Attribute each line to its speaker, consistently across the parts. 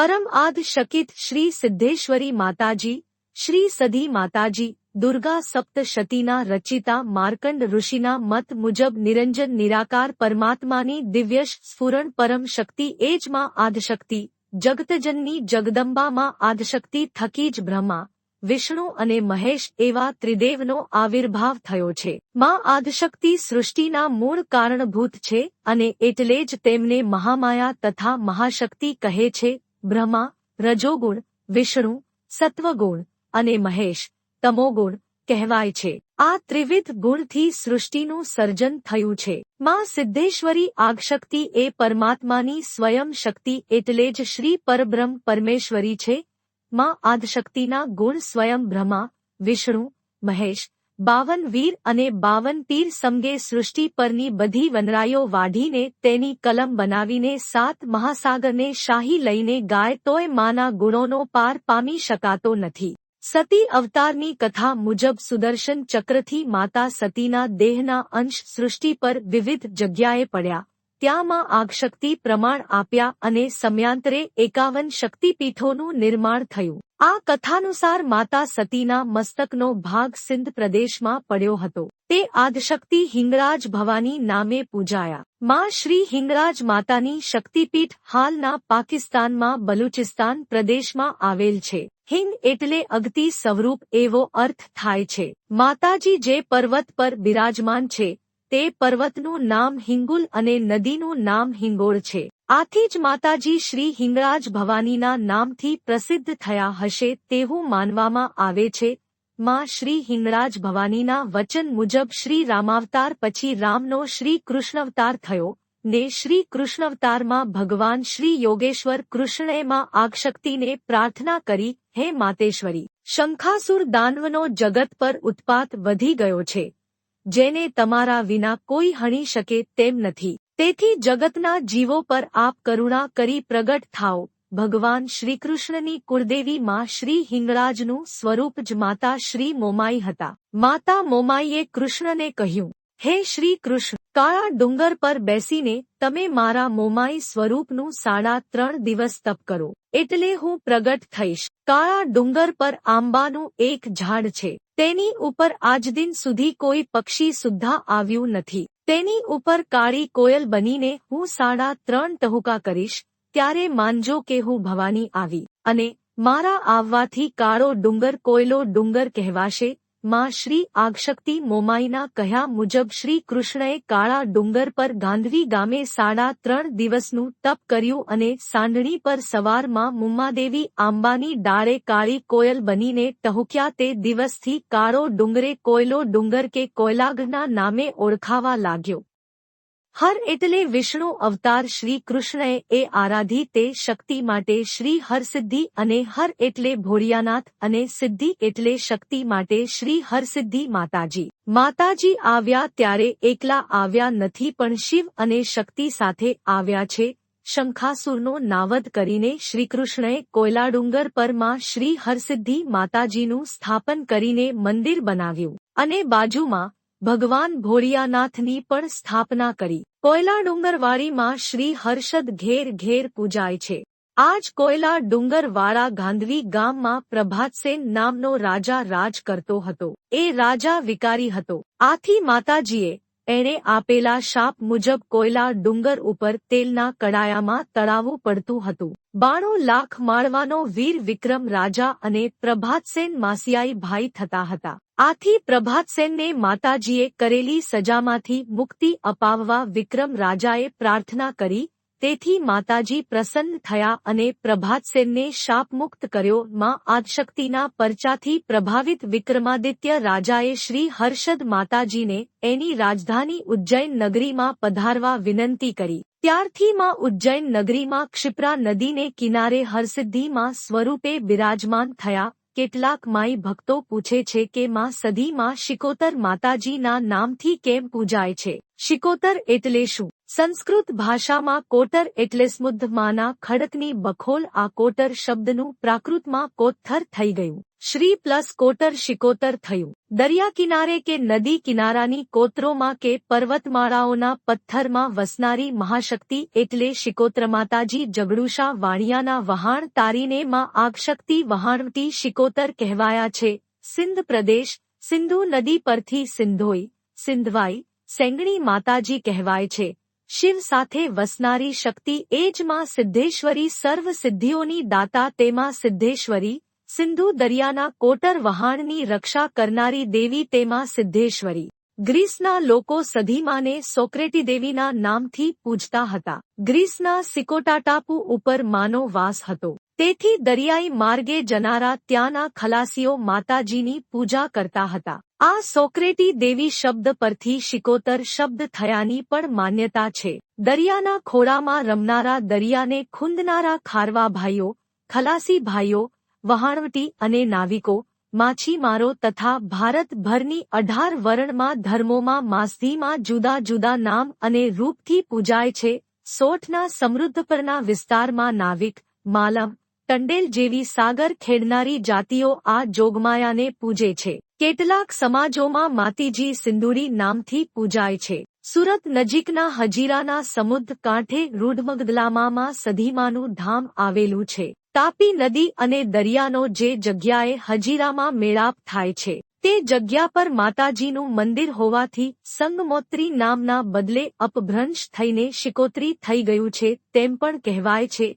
Speaker 1: परम आद शकित श्री सिद्धेश्वरी माताजी, श्री सधी माताजी, दुर्गा सप्तशतीना रचिता मार्कंड ऋषिना मत मुजब निरंजन निराकार परमात्मानी दिव्य स्फुरण परम शक्ति एज मां आदिशक्ति, जगतजननी जगदंबा मां आदिशक्ति थकी ज ब्रह्मा, विष्णु अने महेश एवा त्रिदेवनो आविर्भाव थयो छे। मां आदिशक्ति सृष्टिना मूळ कारणभूत छे अने एटले ज तेमने महामाया तथा महाशक्ति कहे छे। ब्रह्मा रजोगुण, विष्णु सत्वगुण अने महेश तमोगुण कहेवाय छे। आ त्रिविध गुणथी सृष्टिनुं सर्जन थयुं छे। मां सिद्धेश्वरी आदिशक्ति ए परमात्मानी स्वयं शक्ति एटले ज श्री परब्रह्म परमेश्वरी छे। मां आदिशक्तिना गुण स्वयं ब्रह्मा, विष्णु, महेश, 52 वीर अने 52 पीर समगे सृष्टि परनी बधी वनरायो वाढीने तेनी कलम बनावीने 7 महासागरने शाही लईने गाय तोय माना गुणोनो पार पामी शकातो नथी। सती अवतारनी कथा मुजब सुदर्शन चक्रथी माता सतीना देहना अंश सृष्टि पर विविध जग्याए पड्या। त्यां मां आदिशक्ति प्रमाण आप्या अने समयांतरे 51 शक्तिपीठोनुं निर्माण थयुं। आ कथानुसार माता सतीना मस्तकनो भाग सिंध प्रदेशमां पड्यो हतो। ते आदिशक्ति हिंगराज भवानी नामे पूजाया। मां श्री हिंगराज मातानी शक्तिपीठ हालना पाकिस्तानमां बलूचिस्तान प्रदेशमां आवेल छे। हिंग एटले अगती स्वरूप एवो अर्थ थाय छे। माताजी जे पर्वत पर बिराजमान छे ते पर्वतनुं नाम हिंगुल अने नदीनुं नाम हिंगोळ छे। आथी ज माताजी श्री हिंगराज भवानीना नामथी प्रसिद्ध थया हशे तेवुं मानवामां आवे छे। मां श्री हिंगराज भवानीना वचन मुजब श्री रामावतार पछी रामनो श्री कृष्णावतार थयो ने श्री कृष्णावतारमां भगवान श्री योगेश्वर कृष्णए मां आदिशक्तिने प्रार्थना करी, हे मातेश्वरी, शंखासुर दानवनो जगत पर उत्पात वधी गयो छे, जेने तमारा विना कोई हणी शके तेम नथी। तेथी जगतना जीवो पर आप करुणा करी प्रगट थाओ। भगवान श्रीकृष्णनी कुलदेवी मां श्री हिंगराजनुं स्वरूप ज माता श्री मोमाई हता। माता मोमाईए कृष्णने कह्युं, हे श्री कृष्ण, काळा डુંગર पर बेसीने तमे मारा मोमाई स्वरूपनुं 3.5 દિવસ तप करो, एटले हूँ प्रगट थईश। काळा डુંગર पर आंबानुं एक झाड़ छे, तेनी उपर आज दिन सुधी कोई पक्षी सुद्धा आव्युं नथी। तेनी उपर काळी कोयल बनीने हूँ 3.5 टहुका करीश, त्यारे मानजो के हूँ भवानी आवी, अने मारा आववाथी काळो डુંગર कोयलो डુંગર कहेवाशे। मां श्री आदिशक्ति मोमाईना कह्या मुजब श्री कृष्णए काळा डુંગર पर गांधवी गामे 3.5 દિવસનું तप कर्યું अने सांडणी पर सवार मां मुम्मादेवी आंबानी डाळे काळी कोयल बनीने टहुक्या। ते दिवसथी काळो डુંગરે कोयलो डુંગર के कोयलागना नामे ओळखावा लाग्यो। हर एटले विष्णु अवतार श्री कृष्णए ए आराधी ते शक्ति माटे श्री हरसिद्धि अने हर एटले भोळियानाथ अने सिद्धि एटले शक्ति माटे श्री हरसिद्धि माताजी। माताजी आव्या त्यारे एकला आव्या नथी पण शिव अने शक्ति साथे आव्या छे। शंखासुरनो नावध करीने श्रीकृष्णए कोयला डુંગર पर मां श्री हरसिद्धि माताजीनुं स्थापन करीने मंदिर बनाव्युं अने बाजुमां भगवान भोळियानाथनी पण स्थापना करी। कोयला डુંગરવાળી मां श्री हर्षद घेर घेर पूजाय छे। आज कोयला डુંગરવાળા गांधवी गाम मां प्रभातसेन नामनो राजा राज करतो हतो। ए राजा विकारी हतो। आथी माताजीए एणे आपेला शाप मुजब कोयला डુંગર उपर तेलना कड़ायामां तळावुं पड़तुं हतुं। 92 लाख माळवानो वीर विक्रम राजा अने प्रभातसेन मासियाई भाई थता हता। आथी प्रभातसेनने माताजीए करेली सजामांथी मुक्ति अपाववा विक्रम राजाए प्रार्थना करी। तेथी माताजी प्रसन्न थया अने प्रभातसेनने शापमुक्त कर्यो। मां आदिशक्तिना परचाथी प्रभावित विक्रमादित्य राजाए श्री हर्षद माताजीने एनी राजधानी उज्जैन नगरीमां पधारवा विनंती करी। त्यारथी मां उज्जैन नगरीमां क्षिप्रा नदीने किनारे हरसिद्धि मां स्वरूपे बिराजमान थया। કેટલાક માઈ ભક્તો પૂછે છે કે માં સધી માં શિકોતર માતાજીના નામથી કેમ પૂજાય છે? શિકોતર એટલે શું? સંસ્કૃત ભાષામાં કોટર એટલે સ્મુગ્ધ માના ખડકની બખોલ। આ કોટર શબ્દનું પ્રાકૃતમાં કોત્થર થઈ ગયું। શ્રી પ્લસ કોટર શિકોતર થયું. દરિયા કિનારે કે નદી કિનારાની કોતરોમાં કે પર્વતમાળાઓના પથ્થરમાં વસનારી મહાશક્તિ એટલે શિકોત્ર માતાજી જગડુશા વાણિયાના વહાણ તારીને માં આગશક્તિ વહાણવતી શિકોતર કહેવાયા છે. સિંધ પ્રદેશ સિંધુ નદી પરથી સિંધોઈ, સિંધવાઈ, સેંગણી માતાજી કહેવાય છે. શિવ સાથે વસનારી શક્તિ એ જ માં સિદ્ધેશ્વરી સર્વ સિદ્ધિઓની દાતા તેમાં સિદ્ધેશ્વરી. સિંધુ દરિયાના કોટર વહાણની રક્ષા કરનારી દેવી તેમાં સિદ્ધેશ્વરી. ગ્રીસના લોકો સધીમાને સોક્રેટી દેવીના નામથી પૂજતા હતા. ગ્રીસના સિકોટા ટાપુ ઉપર માનો વાસ હતો. તેથી દરિયાઈ માર્ગે જનારા ત્યાંના ખલાસીઓ માતાજીની પૂજા કરતા હતા. આ સોક્રેટી દેવી શબ્દ પરથી શિકોતર શબ્દ થયાની પણ માન્યતા છે. દરિયાના ખોળામાં રમનારા દરિયાને ખૂંદનારા ખારવા ભાઈઓ, ખલાસી ભાઈઓ, વહાણવટી અને નાવિકો, માછીમારો તથા ભારતભરની 18 વર્ણમાં ધર્મોમાં માસધીમાં જુદા જુદા નામ અને રૂપથી પૂજાય છે. સોઠના સમૃદ્ધપરના વિસ્તારમાં નાવિક, માલમ, ટંડેલ જેવી સાગર ખેડનારી જાતિઓ આ જોગમાયાને પૂજે છે. કેટલાક સમાજોમાં માતીજી સિંદુરી નામથી પૂજાય છે. સુરત નજીકના હજીરાના સમુદ્ર કાંઠે રૂઢમગદલામાં સધીમાનું ધામ આવેલું છે. તાપી નદી અને દરિયાનો જે જગ્યાએ હજીરામાં મેળાપ થાય છે તે જગ્યા પર માતાજીનું મંદિર હોવાથી સંગમોત્રી નામના બદલે અપભ્રંશ થઈને શિકોત્રી થઈ ગયું છે તેમ પણ કહેવાય છે.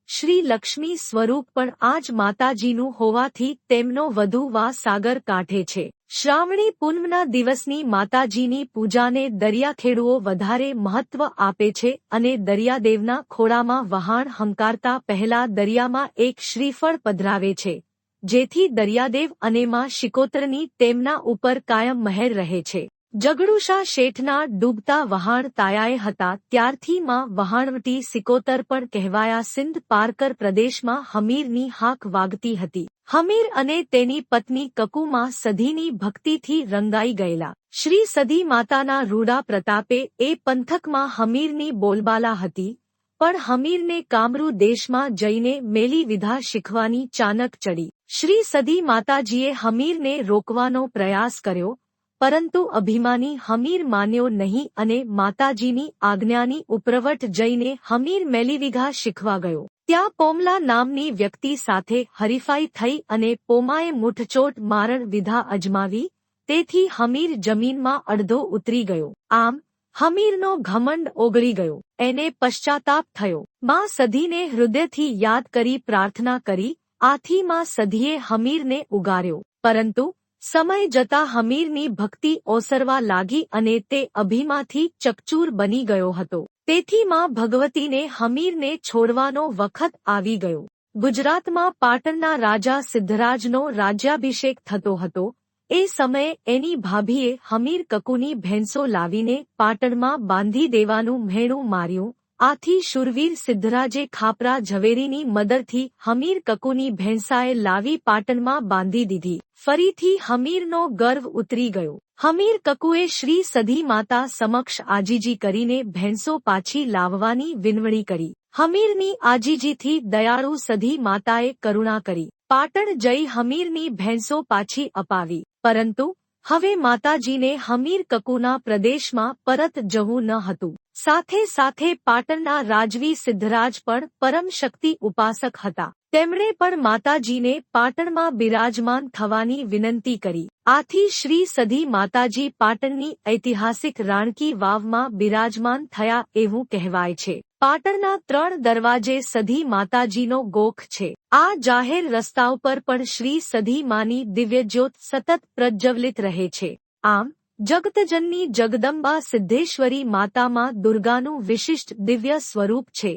Speaker 1: શ્રી લક્ષ્મી સ્વરૂપ પણ આ જ માતાજીનું હોવાથી તેમનો વધુ વાસ સાગર કાંઠે છે. શ્રાવણી પૂનમના દિવસની માતાજીની પૂજાને દરિયાખેડુઓ વધારે મહત્વ આપે છે અને દરિયાદેવના ખોળામાં વહાણ હંકારતા પહેલા દરિયામાં એક શ્રીફળ પધરાવે છે, જેથી દરિયાદેવ અને માં શિકોતરની તેમના ઉપર કાયમ મહેર રહે છે. જગડુશા શેઠના ડૂબતા વહાણ તાયાએ હતા ત્યારથી માં વહાણવટી સિકોતર પણ કહેવાયા. સિંધ પારકર પ્રદેશમાં હમીરની હાક વાગતી હતી. હમીર અને તેની પત્ની કકુમાં સધીની ભક્તિથી રંગાઈ ગયેલા. શ્રી સધી માતાના રૂડા પ્રતાપે એ પંથકમાં હમીરની બોલબાલા હતી, પણ હમીરને કામરૂ દેશમાં જઈને મેલી વિધા શીખવાની ચાનક ચડી. શ્રી સધી માતાજીએ હમીરને રોકવાનો પ્રયાસ કર્યો, પરંતુ અભિમાની હમીર માન્યો નહીં અને માતાજીની આજ્ઞાની ઉપરવટ જઈને હમીર મેલીવિઘા શીખવા ગયો. ત્યાં પોમલા નામની વ્યક્તિ સાથે હરીફાઈ થઈ અને પોમાએ મૂઠચોટ મારણ વિધા અજમાવી, તેથી હમીર જમીનમાં અડધો ઉતરી ગયો. આમ હમીરનો ઘમંડ ઓગળી ગયો. એને પશ્ચાતાપ થયો. માં સધીને હૃદયથી યાદ કરી પ્રાર્થના કરી. આથી માં સધીએ હમીરને ઉગાર્યો. પરંતુ સમય જતા હમીરની ભક્તિ ઓસરવા લાગી અને તે અભિમાથી ચકચૂર બની ગયો હતો. તેથી માં ભગવતીને હમીરને છોડવાનો વખત આવી ગયો. ગુજરાતમાં પાટણના રાજા સિદ્ધરાજનો રાજ્યાભિષેક થતો હતો. એ સમયે એની ભાભીએ હમીર કકુની ભેંસો લાવીને પાટણમાં બાંધી દેવાનું મહેણું માર્યું. આથી શૂરવીર સિદ્ધરાજે ખાપરા ઝવેરીની મદદથી હમીર કકુની ભેંસાએ લાવી પાટણમાં બાંધી દીધી. ફરીથી હમીરનો ગર્વ ઉતરી ગયો. હમીર કકુએ શ્રી સધી માતા સમક્ષ આજીજી કરીને ભેંસો પાછી લાવવાની વિનવણી કરી. હમીરની આજીજીથી દયાળુ સધી માતાએ કરુણા કરી. પાટણ જઈ હમીરની ભેંસો પાછી અપાવી. પરંતુ હવે માતાજીને હમીર કકુના પ્રદેશમાં પરત જવું ન હતું. સાથે સાથે પાટણના રાજવી સિદ્ધરાજ પણ પરમ શક્તિ ઉપાસક હતા. તેમણે પણ માતાજીને પાટણમાં બિરાજમાન થવાની વિનંતી કરી. આથી શ્રી સધી માતાજી પાટણની ઐતિહાસિક રાણકી વાવમાં બિરાજમાન થયા એવું કહેવાય છે. પાટણના 3 દરવાજે સધી માતાજીનો ગોખ છે. આ જાહેર રસ્તા ઉપર પણ શ્રી સધી માની દિવ્યજ્યોત સતત પ્રજ્વલિત રહે છે. આમ જગતજનની જગદંબા સિદ્ધેશ્વરી માતામાં દુર્ગાનું વિશિષ્ટ દિવ્ય સ્વરૂપ છે,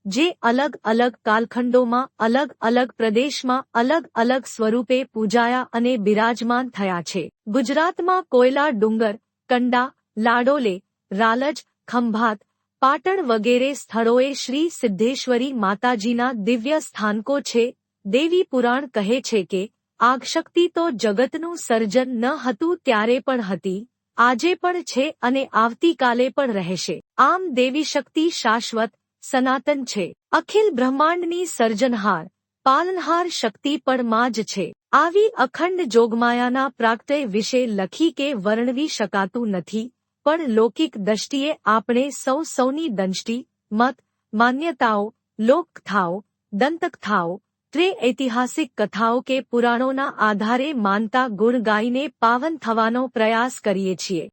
Speaker 1: જે અલગ અલગ કાલખંડોમાં અલગ અલગ પ્રદેશમાં અલગ અલગ સ્વરૂપે પૂજાયા અને બિરાજમાન થયા છે. ગુજરાતમાં કોયલા ડુંગર, કંડા, લાડોલે, રાલજ, ખંભાત, પાટણ વગેરે સ્થળોએ શ્રી સિદ્ધેશ્વરી માતાજીના દિવ્ય સ્થાનકો છે. દેવી પુરાણ કહે છે કે આગશક્તિ તો જગતનું સર્જન ન હતું ત્યારે પણ હતી, આજે પણ છે અને આવતીકાલે પણ રહેશે. આમ દેવી શક્તિ શાશ્વત, સનાતન છે. અખિલ બ્રહ્માંડની સર્જનહાર, પાલનહાર શક્તિ પણ માં જ છે. આવી અખંડ જોગમાયાના પ્રાગટ્ય વિશે લખી કે વર્ણવી શકાતું નથી, પણ લૌકિક દૃષ્ટિએ આપણે સૌની દંષ્ટિ, મત, માન્યતાઓ, લોકકથાઓ, દંતકથાઓ, ઐતિહાસિક કથાઓ કે પુરાણોના આધારે માનતા ગુણ ગાઈને પાવન થવાનો પ્રયાસ કરીએ છીએ.